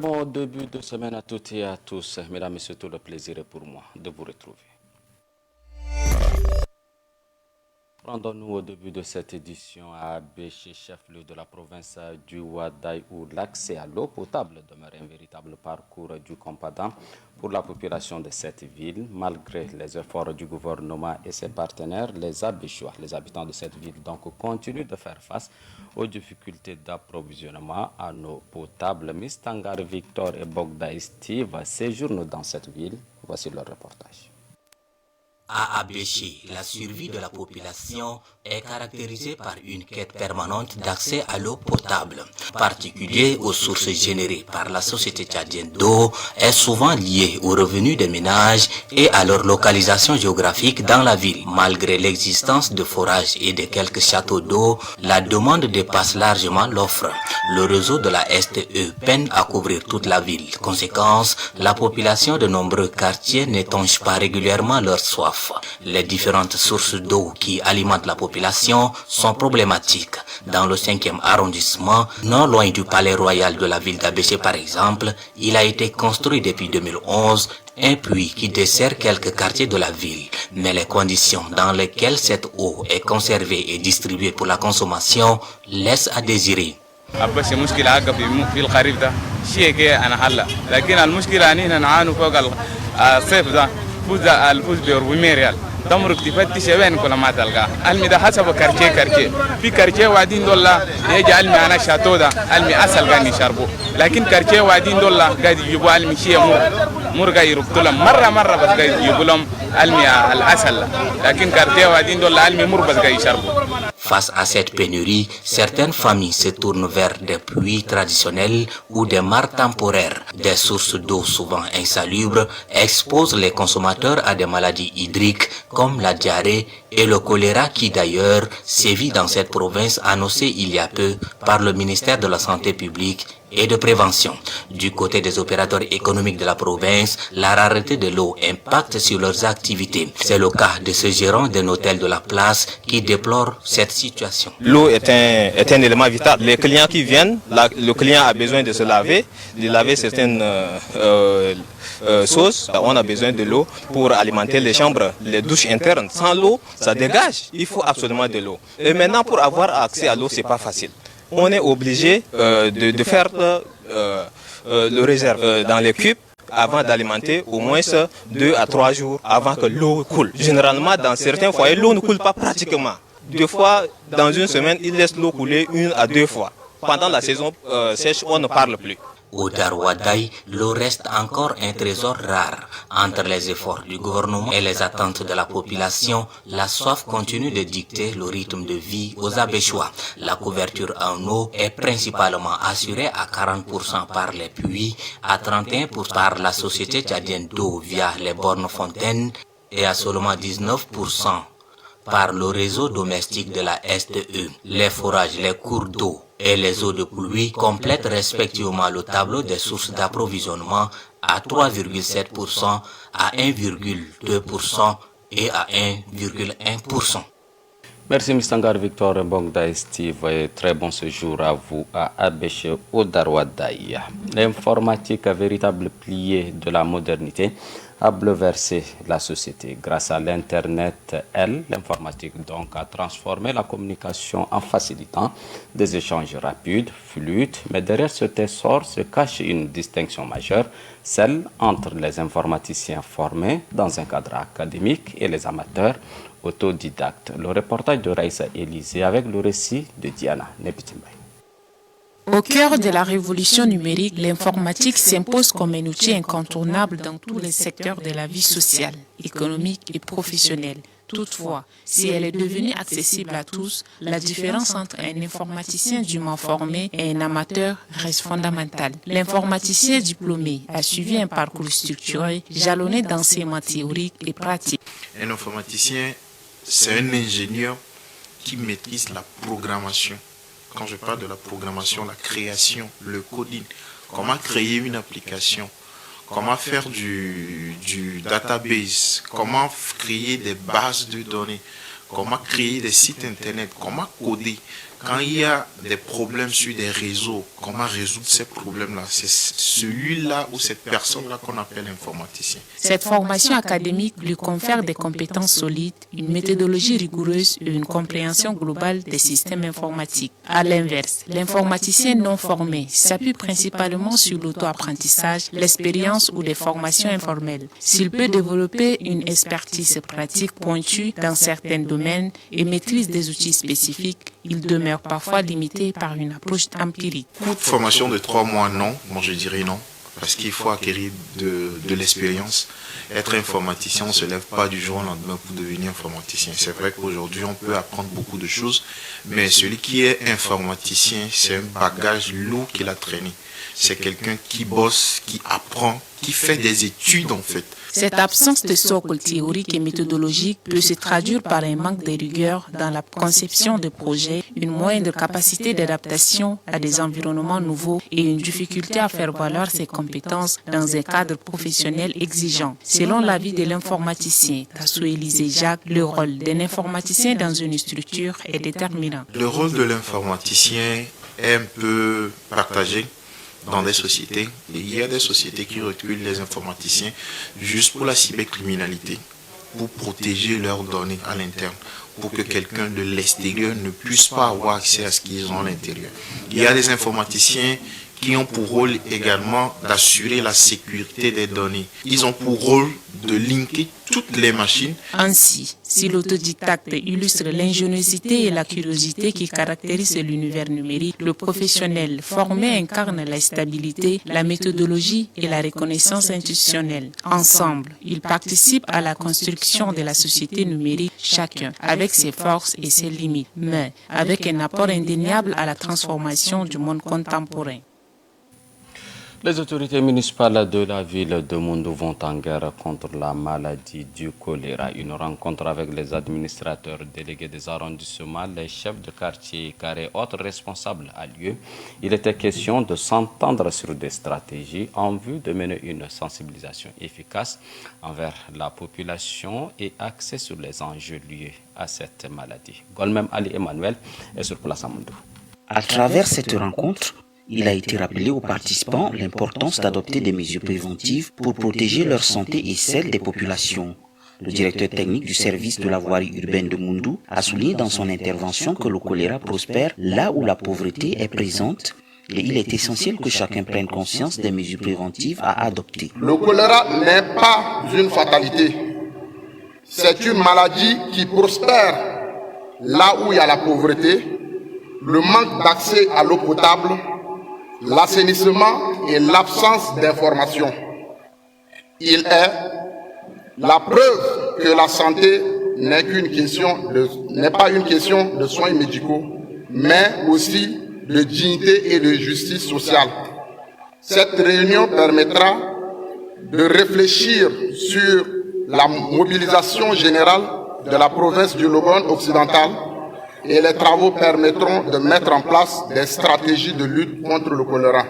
bon début de semaine à toutes et à tous. Mesdames et messieurs, tout le plaisir est pour moi de vous retrouver. Rendons-nous au début de cette édition à Abéché, chef-lieu de la province du Ouaddaï, où l'accès à l'eau potable demeure un véritable parcours du combattant pour la population de cette ville. Malgré les efforts du gouvernement et ses partenaires, les Abéchois, les habitants de cette ville, donc, continuent de faire face aux difficultés d'approvisionnement en eau potable. Mistangar Victor et Bogdaï Steve séjournent dans cette ville. Voici leur reportage. À Abéché, la survie de la population est caractérisée par une quête permanente d'accès à l'eau potable. Particulier aux sources générées par la société tchadienne d'eau, est souvent liée aux revenus des ménages et à leur localisation géographique dans la ville. Malgré l'existence de forages et de quelques châteaux d'eau, la demande dépasse largement l'offre. Le réseau de la STE peine à couvrir toute la ville. Conséquence, la population de nombreux quartiers n'étanche pas régulièrement leur soif. Les différentes sources d'eau qui alimentent la population sont problématiques. Dans le 5e arrondissement, non loin du palais royal de la ville d'Abéché par exemple, il a été construit depuis 2011 un puits qui dessert quelques quartiers de la ville. Mais les conditions dans lesquelles cette eau est conservée et distribuée pour la consommation laissent à désirer. أبشر مشكلة عقب في الخريف ده شيء كده أنا حلا لكن المشكلة أننا نعاني فوق الصيف ده الفوز ب 400 ريال تمرق تفتش بين كل ما تلقاه المي ده حسب كارتيه في كارتيه وادين دولا يجي المي أنا شاتو ده المي أصل قاعد يشربه لكن كارتيه وادين دولا قاعد يجيبوا المي شيء مر قاعد يربطوا لهم مرة بس قاعد يجيبوا لهم المي الأصل لكن كارتيه وادين دولا المي مر بس قاعد يشربوا. Face à cette pénurie, certaines familles se tournent vers des puits traditionnels ou des mares temporaires. Des sources d'eau souvent insalubres exposent les consommateurs à des maladies hydriques comme la diarrhée et le choléra qui d'ailleurs sévit dans cette province annoncée il y a peu par le ministère de la Santé publique et de prévention. Du côté des opérateurs économiques de la province, la rareté de l'eau impacte sur leurs activités. C'est le cas de ce gérant d'un hôtel de la place qui déplore cette situation. L'eau est un élément vital. Les clients qui viennent, le client a besoin de se laver, de laver certaines choses. On a besoin de l'eau pour alimenter les chambres, les douches internes. Sans l'eau, ça dégage. Il faut absolument de l'eau. Et maintenant, pour avoir accès à l'eau, c'est pas facile. On est obligé de faire le réserve dans les cubes avant d'alimenter au moins 2 à 3 jours avant que l'eau coule. Généralement, dans certains foyers, l'eau ne coule pas pratiquement. Deux fois dans une semaine, ils laissent l'eau couler 1 à 2 fois. Pendant la saison sèche, on ne parle plus. Au Darwadaï, l'eau reste encore un trésor rare. Entre les efforts du gouvernement et les attentes de la population, la soif continue de dicter le rythme de vie aux Abéchois. La couverture en eau est principalement assurée à 40% par les puits, à 31% par la société tchadienne d'eau via les bornes fontaines et à seulement 19% par le réseau domestique de la STE. Les forages, les cours d'eau et les eaux de pluie complètent respectivement le tableau des sources d'approvisionnement à 3,7%, à 1,2% et à 1,1%. Merci Mistangar Victor Bogdaï Steve et très bon séjour à vous à Abéché au Darwadaï. L'informatique, véritable pilier de la modernité, a bouleversé la société. Grâce à l'Internet, l'informatique donc a transformé la communication en facilitant des échanges rapides, fluides, mais derrière cet essor se cache une distinction majeure, celle entre les informaticiens formés dans un cadre académique et les amateurs autodidactes. Le reportage de Raïssa Élysée avec le récit de Diana Nebitimbaï. Au cœur de la révolution numérique, l'informatique s'impose comme un outil incontournable dans tous les secteurs de la vie sociale, économique et professionnelle. Toutefois, si elle est devenue accessible à tous, la différence entre un informaticien dûment formé et un amateur reste fondamentale. L'informaticien diplômé a suivi un parcours structuré, jalonné d'enseignements théoriques et pratiques. Un informaticien, c'est un ingénieur qui maîtrise la programmation. Quand je parle de la programmation, la création, le coding, comment créer une application, comment faire du database, comment créer des bases de données, comment créer des sites internet, comment coder. Quand il y a des problèmes sur des réseaux, comment résoudre ces problèmes-là? C'est celui-là ou cette personne-là qu'on appelle informaticien. Cette formation académique lui confère des compétences solides, une méthodologie rigoureuse et une compréhension globale des systèmes informatiques. À l'inverse, l'informaticien non formé s'appuie principalement sur l'auto-apprentissage, l'expérience ou des formations informelles. S'il peut développer une expertise pratique pointue dans certains domaines et maîtrise des outils spécifiques, il demeure parfois limité par une approche empirique. Toute formation de 3 mois, non. Moi, je dirais non. Parce qu'il faut acquérir de l'expérience. Être informaticien, on ne se lève pas du jour au lendemain pour devenir informaticien. C'est vrai qu'aujourd'hui, on peut apprendre beaucoup de choses, mais celui qui est informaticien, c'est un bagage lourd qu'il a traîné. C'est quelqu'un qui bosse, qui apprend, qui fait des études en fait. Cette absence de socle théorique et méthodologique peut se traduire par un manque de rigueur dans la conception de projets, une moindre capacité d'adaptation à des environnements nouveaux et une difficulté à faire valoir ses compétences dans un cadre professionnel exigeant. Selon l'avis de l'informaticien Tassou Élisée Jacques, le rôle d'un informaticien dans une structure est déterminant. Le rôle de l'informaticien est un peu partagé dans des sociétés. Et il y a des sociétés qui recrutent les informaticiens juste pour la cybercriminalité, pour protéger leurs données à l'interne, pour que quelqu'un de l'extérieur ne puisse pas avoir accès à ce qu'ils ont à l'intérieur. Il y a des informaticiens qui ont pour rôle également d'assurer la sécurité des données. Ils ont pour rôle de linker toutes les machines. Ainsi, si l'autodidacte illustre l'ingéniosité et la curiosité qui caractérisent l'univers numérique, le professionnel formé incarne la stabilité, la méthodologie et la reconnaissance institutionnelle. Ensemble, ils participent à la construction de la société numérique, chacun avec ses forces et ses limites, mais avec un apport indéniable à la transformation du monde contemporain. Les autorités municipales de la ville de Moundou vont en guerre contre la maladie du choléra. Une rencontre avec les administrateurs délégués des arrondissements, les chefs de quartier, carré et autres responsables a lieu. Il était question de s'entendre sur des stratégies en vue de mener une sensibilisation efficace envers la population et axée sur les enjeux liés à cette maladie. Golmem Ali Emmanuel est sur place à Moundou. À travers cette rencontre, il a été rappelé aux participants l'importance d'adopter des mesures préventives pour protéger leur santé et celle des populations. Le directeur technique du service de la voirie urbaine de Moundou a souligné dans son intervention que le choléra prospère là où la pauvreté est présente et il est essentiel que chacun prenne conscience des mesures préventives à adopter. Le choléra n'est pas une fatalité. C'est une maladie qui prospère là où il y a la pauvreté, le manque d'accès à l'eau potable, l'assainissement et l'absence d'information. Il est la preuve que la santé n'est pas une question de soins médicaux, mais aussi de dignité et de justice sociale. Cette réunion permettra de réfléchir sur la mobilisation générale de la province du Logone occidental et les travaux permettront de mettre en place des stratégies de lutte contre le choléra.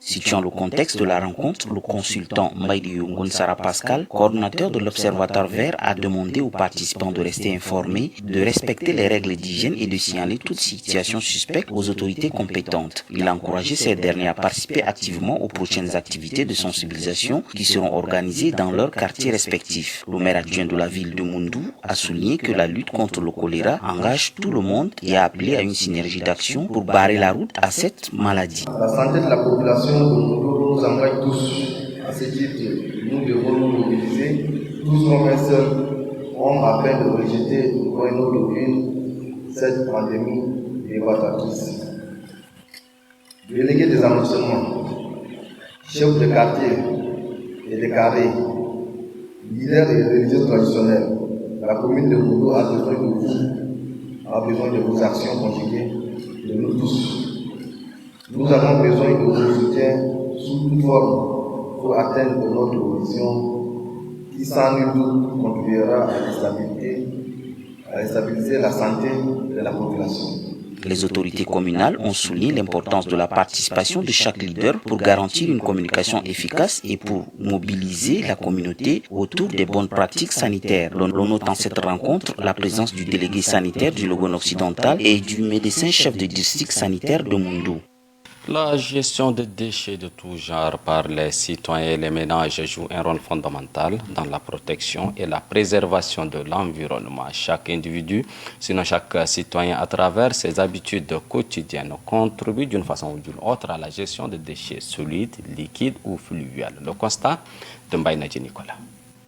Situant le contexte de la rencontre, le consultant Maïdiou Ngonsara Pascal, coordonnateur de l'Observatoire Vert, a demandé aux participants de rester informés, de respecter les règles d'hygiène et de signaler toute situation suspecte aux autorités compétentes. Il a encouragé ces derniers à participer activement aux prochaines activités de sensibilisation qui seront organisées dans leurs quartiers respectifs. Le maire adjoint de la ville de Moundou a souligné que la lutte contre le choléra engage tout le monde et a appelé à une synergie d'action pour barrer la route à cette maladie. La santé de la population nous engage tous à ce titre. Nous devons nous mobiliser. Tous sommes un seul homme afin de rejeter une autre cette pandémie dévastatrice. Délégués des arrondissements, chefs de quartier et de carré, leaders et religieux traditionnels, la commune de Moundou a besoin de vous, a besoin de vos actions conjuguées, de nous tous. Nous avons besoin de vos soutiens sous toute forme pour atteindre notre vision qui sans nul doute contribuera à stabiliser la santé de la population. Les autorités communales ont souligné l'importance de la participation de chaque leader pour garantir une communication efficace et pour mobiliser la communauté autour des bonnes pratiques sanitaires. L'on note dans cette rencontre la présence du délégué sanitaire du Logone occidental et du médecin chef de district sanitaire de Mundou. La gestion des déchets de tout genre par les citoyens et les ménages joue un rôle fondamental dans la protection et la préservation de l'environnement. Chaque individu, sinon chaque citoyen, à travers ses habitudes quotidiennes, contribue d'une façon ou d'une autre à la gestion des déchets solides, liquides ou fluviales. Le constat de Mbaye Nadji Nicolas.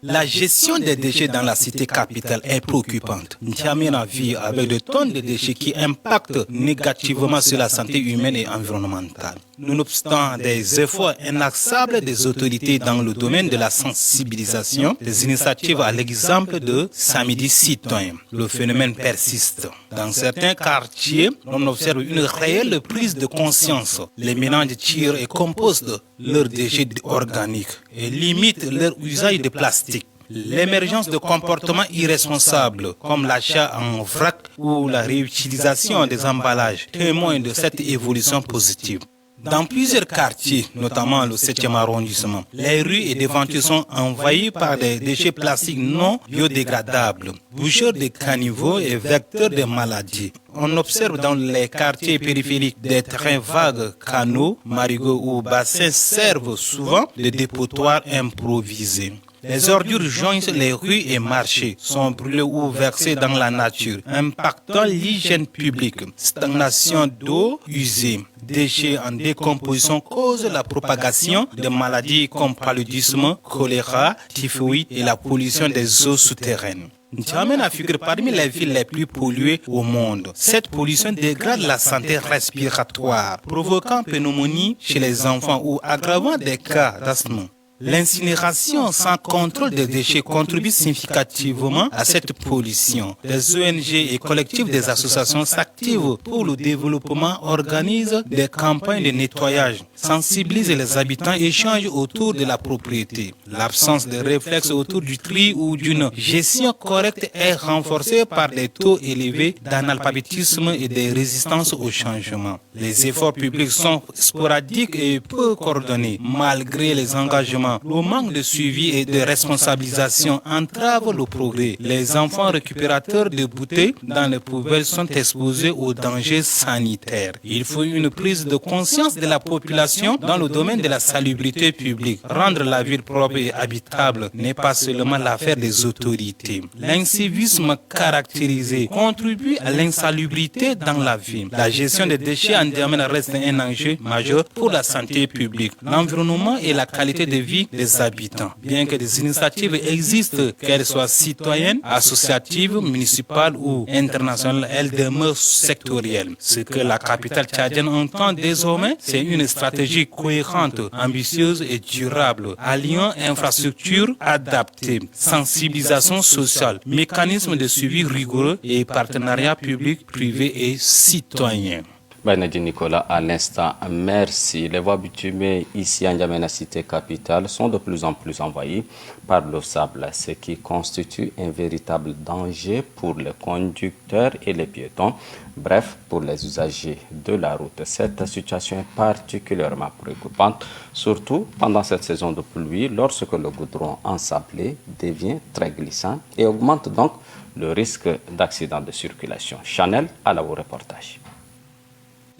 La gestion des déchets dans la cité capitale est préoccupante. N'Djamena vit avec des tonnes de déchets qui impactent négativement sur la santé humaine et environnementale. Nonobstant des efforts inlassables des autorités dans le domaine de la sensibilisation, des initiatives à l'exemple de Samedi Citoyen, le phénomène persiste. Dans certains quartiers, on observe une réelle prise de conscience. Les ménages tirent et compostent leurs déchets organiques et limitent leur usage de plastique. L'émergence de comportements irresponsables comme l'achat en vrac ou la réutilisation des emballages témoignent de cette évolution positive. Dans plusieurs quartiers, notamment le 7e arrondissement, les rues et devantures sont envahies par des déchets plastiques non biodégradables, boucheurs de caniveaux et vecteurs de maladies. On observe dans les quartiers périphériques des terrains vagues, canaux, marigots ou bassins servent souvent de dépotoirs improvisés. Les ordures joignent les rues et marchés, sont brûlés ou versés dans la nature, impactant l'hygiène publique. Stagnation d'eau usée, déchets en décomposition causent la propagation de maladies comme paludisme, choléra, typhoïde et la pollution des eaux souterraines. N'Djamena figure parmi les villes les plus polluées au monde. Cette pollution dégrade la santé respiratoire, provoquant pneumonie chez les enfants ou aggravant des cas d'asthme. L'incinération sans contrôle des déchets contribue significativement à cette pollution. Des ONG et collectifs des associations s'activent pour le développement, organisent des campagnes de nettoyage, sensibilisent les habitants et échangent autour de la propriété. L'absence de réflexes autour du tri ou d'une gestion correcte est renforcée par des taux élevés d'analphabétisme et des résistances au changement. Les efforts publics sont sporadiques et peu coordonnés, malgré les engagements. Le manque de suivi et de responsabilisation entrave le progrès. Les enfants récupérateurs de bouteilles dans les poubelles sont exposés aux dangers sanitaires. Il faut une prise de conscience de la population dans le domaine de la salubrité publique. Rendre la ville propre et habitable n'est pas seulement l'affaire des autorités. L'incivisme caractérisé contribue à l'insalubrité dans la ville. La gestion des déchets en N'Djamena reste un enjeu majeur pour la santé publique, l'environnement et la qualité de vie des habitants. Bien que des initiatives existent, qu'elles soient citoyennes, associatives, municipales ou internationales, elles demeurent sectorielles. Ce que la capitale tchadienne entend désormais, c'est une stratégie cohérente, ambitieuse et durable, alliant infrastructures adaptées, sensibilisation sociale, mécanismes de suivi rigoureux et partenariat public-privé et citoyen. Nadji Nicolas, à l'instant, merci. Les voies bitumées ici en N'Djamena cité capitale sont de plus en plus envahies par le sable, ce qui constitue un véritable danger pour les conducteurs et les piétons, bref, pour les usagers de la route. Cette situation est particulièrement préoccupante, surtout pendant cette saison de pluie, lorsque le goudron ensablé devient très glissant et augmente donc le risque d'accident de circulation. Chanel à la reportage.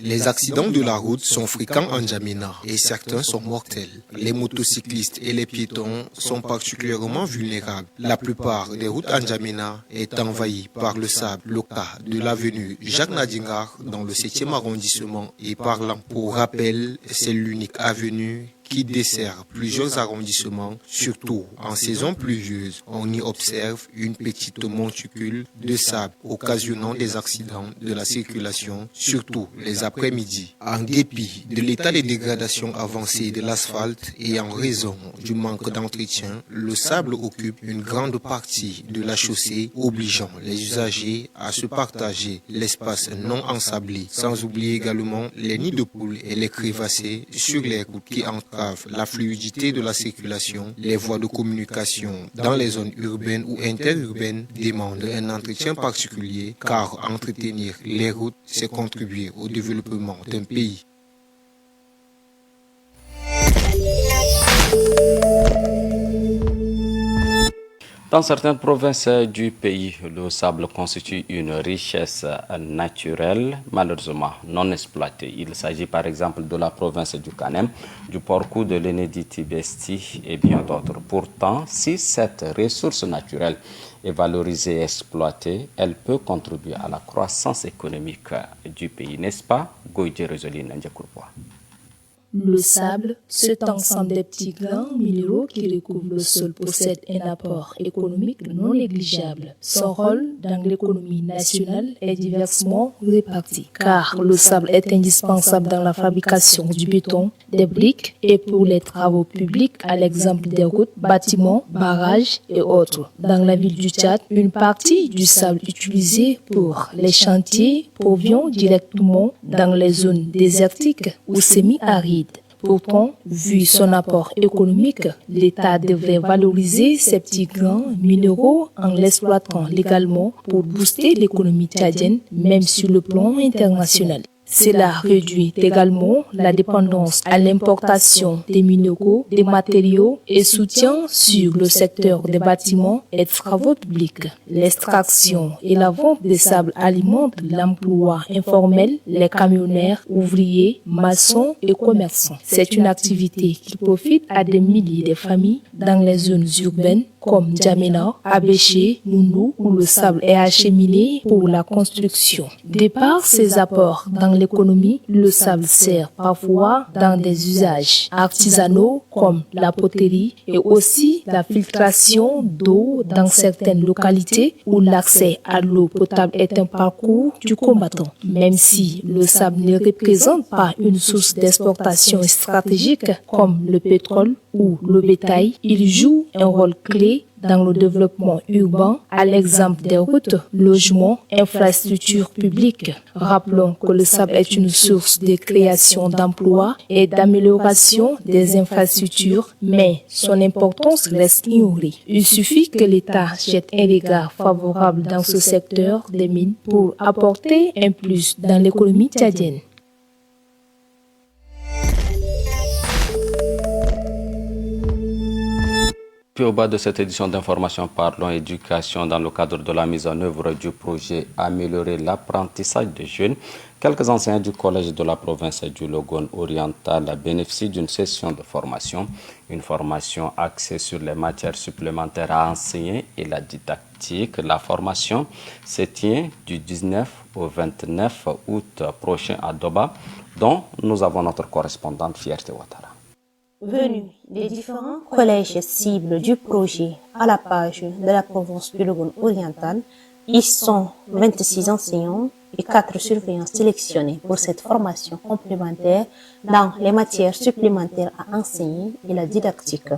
Les accidents de la route sont fréquents en N'Djamena et certains sont mortels. Les motocyclistes et les piétons sont particulièrement vulnérables. La plupart des routes en N'Djamena est envahie par le sable. Le cas de l'avenue Jacques Nadingar dans le 7e arrondissement est parlant. Pour rappel, c'est l'unique avenue qui dessert plusieurs arrondissements, surtout en saison pluvieuse. On y observe une petite monticule de sable occasionnant des accidents de la circulation, surtout les après-midi. En dépit de l'état de dégradation avancé de l'asphalte et en raison du manque d'entretien, le sable occupe une grande partie de la chaussée, obligeant les usagers à se partager l'espace non ensablé, sans oublier également les nids de poules et les crévassés sur les routes qui entravent entrave la fluidité de la circulation, les voies de communication dans les zones urbaines ou interurbaines demandent un entretien particulier car entretenir les routes, c'est contribuer au développement d'un pays. Dans certaines provinces du pays, le sable constitue une richesse naturelle, malheureusement non exploitée. Il s'agit par exemple de la province du Kanem, du Porkou, de l'Enedi-Tibesti et bien d'autres. Pourtant, si cette ressource naturelle est valorisée et exploitée, elle peut contribuer à la croissance économique du pays, n'est-ce pas, Goïdje Résoline Ndiakourpoa? Le sable, cet ensemble de petits grains minéraux qui recouvrent le sol, possède un apport économique non négligeable. Son rôle dans l'économie nationale est diversement réparti, car le sable est indispensable dans la fabrication du béton, des briques et pour les travaux publics, à l'exemple des routes, bâtiments, barrages et autres. Dans la ville du Tchad, une partie du sable utilisé pour les chantiers provient directement dans les zones désertiques ou semi-arides. Pourtant, vu son apport économique, l'État devrait valoriser ces petits grains minéraux en l'exploitant légalement pour booster l'économie tchadienne, même sur le plan international. Cela réduit également la dépendance à l'importation des minéraux, des matériaux et soutient sur le secteur des bâtiments et travaux publics. L'extraction et la vente des sables alimentent l'emploi informel, les camionnaires, ouvriers, maçons et commerçants. C'est une activité qui profite à des milliers de familles dans les zones urbaines comme N'Djamena, Abéché, Moundou, où le sable est acheminé pour la construction. De par ses apports dans l'économie, le sable sert parfois dans des usages artisanaux comme la poterie et aussi la filtration d'eau dans certaines localités où l'accès à l'eau potable est un parcours du combattant. Même si le sable ne représente pas une source d'exportation stratégique comme le pétrole ou le bétail, il joue un rôle clé dans le développement urbain, à l'exemple des routes, logements, infrastructures publiques. Rappelons que le sable est une source de création d'emplois et d'amélioration des infrastructures, mais son importance reste ignorée. Il suffit que l'État jette un regard favorable dans ce secteur des mines pour apporter un plus dans l'économie tchadienne. Puis au bas de cette édition d'information, parlons éducation dans le cadre de la mise en œuvre du projet Améliorer l'apprentissage des jeunes. Quelques enseignants du collège de la province du Logone oriental bénéficient d'une session de formation, une formation axée sur les matières supplémentaires à enseigner et la didactique. La formation se tient du 19 au 29 août prochain à Doba, dont nous avons notre correspondante Fierté Ouattara. Venus des différents collèges cibles du projet à la page de la province du Logone oriental, ils sont 26 enseignants et 4 surveillants sélectionnés pour cette formation complémentaire dans les matières supplémentaires à enseigner et la didactique.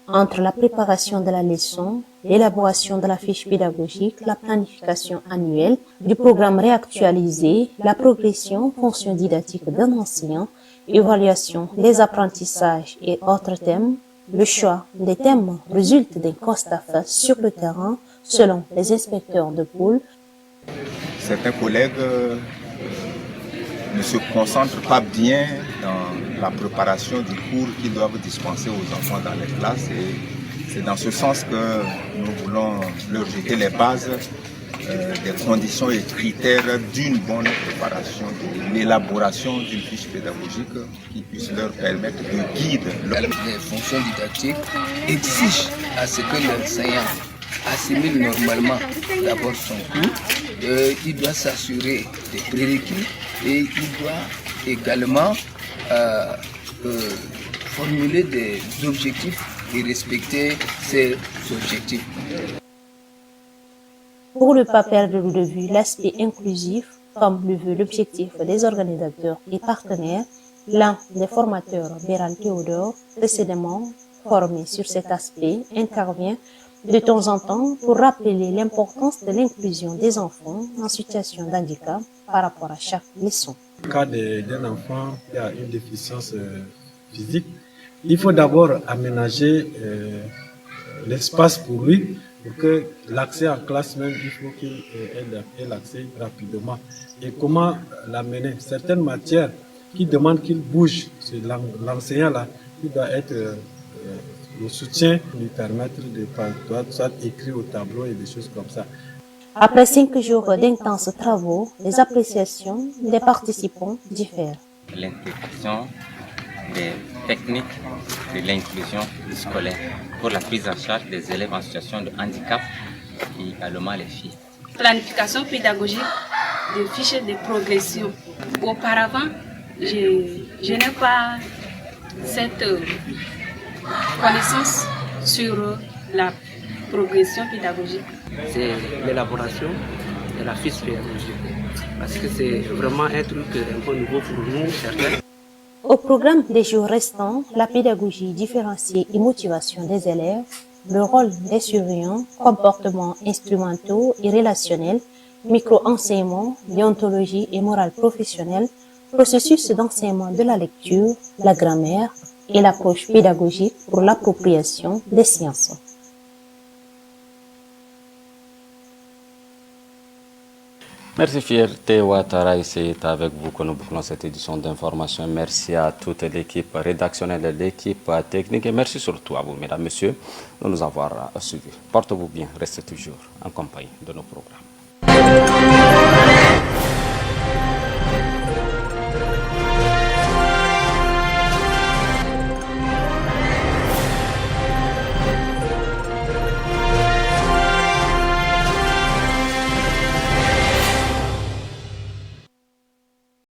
Entre la préparation de la leçon, l'élaboration de la fiche pédagogique, la planification annuelle du programme réactualisé, la progression fonction didactique d'un enseignant, évaluation des apprentissages et autres thèmes, le choix des thèmes résulte d'un constat fait sur le terrain selon les inspecteurs de pôle. Certains collègues ne se concentrent pas bien dans la préparation du cours qu'ils doivent dispenser aux enfants dans les classes et c'est dans ce sens que nous voulons leur jeter les bases des conditions et critères d'une bonne préparation, de l'élaboration d'une fiche pédagogique qui puisse leur permettre de guider. Les fonctions didactiques exigent à ce que l'enseignant assimile normalement d'abord son cours, il doit s'assurer des prérequis et il doit également formuler des objectifs et respecter ces objectifs. Pour ne pas perdre de vue l'aspect inclusif, comme le veut l'objectif des organisateurs et partenaires, l'un des formateurs, Béral Théodore, précédemment formé sur cet aspect, intervient de temps en temps pour rappeler l'importance de l'inclusion des enfants en situation d'handicap par rapport à chaque leçon. Dans le cas d'un enfant qui a une déficience physique, Il faut d'abord aménager l'espace pour lui, pour que l'accès en classe même, il faut qu'il ait l'accès rapidement. Et comment l'amener? Certaines matières qui demandent qu'il bouge, c'est l'enseignant là, qui doit être le soutien pour lui permettre de soit écrire au tableau et des choses comme ça. Après 5 jours d'intenses travaux, les appréciations des participants diffèrent. L'intégration des techniques de l'inclusion scolaire pour la prise en charge des élèves en situation de handicap et également les filles. Planification pédagogique des fichiers de progression. Auparavant, je n'ai pas cette connaissance sur la progression pédagogique. C'est l'élaboration de la fiche pédagogique, parce que c'est vraiment un truc un peu nouveau pour nous, certains. Au programme des jours restants, la pédagogie différenciée et motivation des élèves, le rôle des surveillants, comportements instrumentaux et relationnels, micro-enseignement, déontologie et morale professionnelle, processus d'enseignement de la lecture, la grammaire et l'approche pédagogique pour l'appropriation des sciences. Merci Fierté Ouattara, et c'est avec vous que nous bouclons cette édition d'information. Merci à toute l'équipe rédactionnelle et l'équipe technique et merci surtout à vous, mesdames, messieurs, de nous avoir suivis. Portez-vous bien, restez toujours en compagnie de nos programmes.